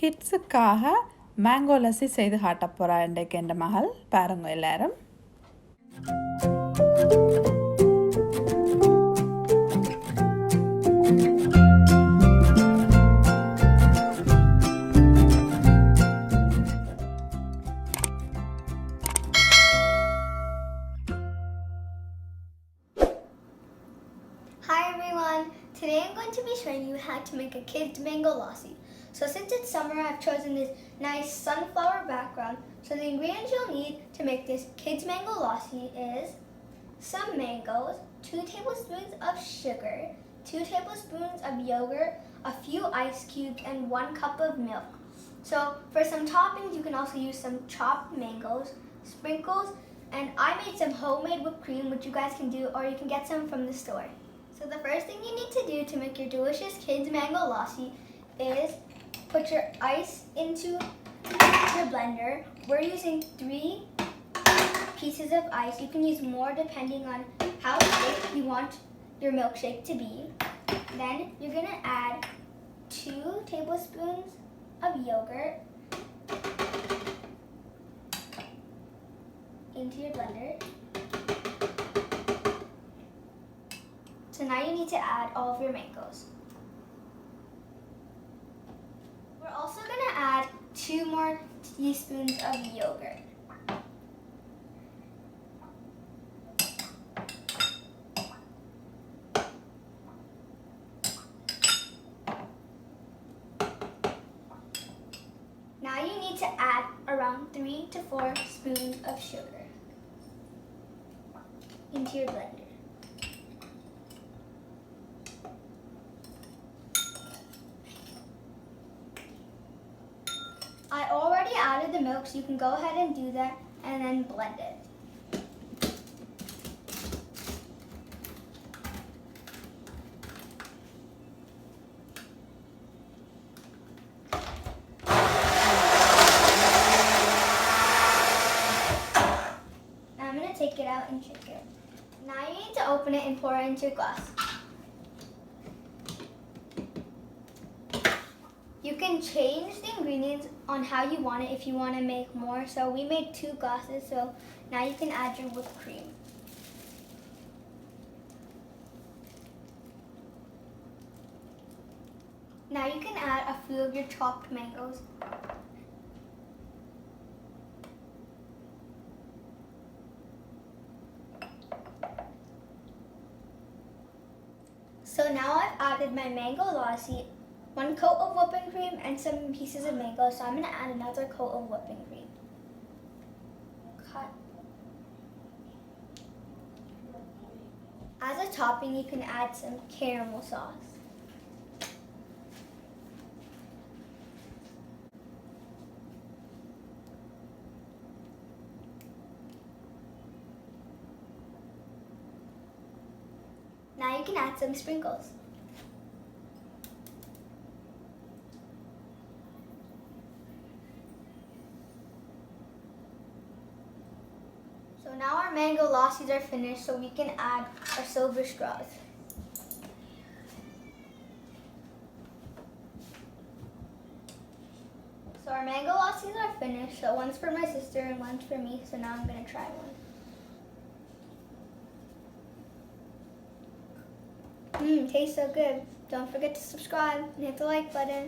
கிட்ஸுக்காக mango lassi செய்து காட்ட போகிறா இன்றைக்கு என் மகள். பாருங்க எல்லாரும். Hi everyone! Today I'm going to be showing you how to make a kids mango lassi. So since it's summer, I've chosen this nice sunflower background. So the ingredients you'll need to make this kids mango lassi is some mangoes, 2 tablespoons of sugar, 2 tablespoons of yogurt, a few ice cubes, and 1 cup of milk. So for some toppings, you can also use some chopped mangoes, sprinkles, and I made some homemade whipped cream, which you guys can do, or you can get some from the store. So the first thing you need to do to make your delicious kids mango lassi is put your ice into your blender. We're using 3 pieces of ice. You can use more depending on how thick you want your milkshake to be. Then you're going to add 2 tablespoons of yogurt into your blender. So now you need to add all of your mangoes. We're also going to add 2 more teaspoons of yogurt. Now you need to add around 3 to 4 spoons of sugar into your blender. I already added the milk, so you can go ahead and do that and then blend it. Now I'm going to take it out and shake it. Now you need to open it and pour it into your glass. You can change the ingredients on how you want it if you want to make more. So we made 2 glasses, so now you can add your whipped cream. Now you can add a few of your chopped mangoes. So now I've added my mango lassi, 1 coat of whipping cream, and some pieces of mango. So I'm going to add another coat of whipping cream. Cut. As a topping, you can add some caramel sauce. Now you can add some sprinkles. So now our mango lassis are finished, so we can add our silver straws. So our mango lassis are finished, so one's for my sister and one's for me, so now I'm going to try one. Tastes so good. Don't forget to subscribe and hit the like button.